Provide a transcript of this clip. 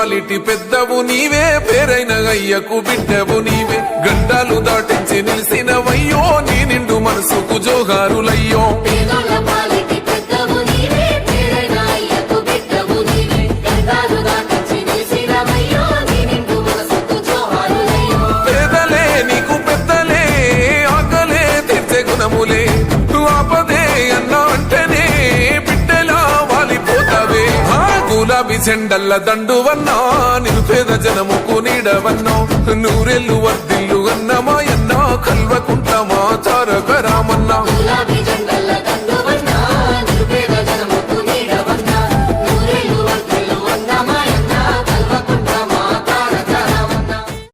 పాలిటి పెద్దవు నీవే పేరైన అయ్యకు బిడ్డవు నీవే గండాలు దాటించి నిలిసినవయ్యో నీ నిండు మనసుకు జోహారులయ్యో పేదలే నీకు పెద్దలే ఆకలే తీర్చే గుణములే ఆపదే అన్నా అంటేనే బిడ్డలా వాలిపోతావే గులాబీ చెండల్ల దండువన్నా నిరుపేద జనముకు నీడవన్నా నూరెల్లు వర్దిల్లు అన్న మాయన్నా కల్వకుంట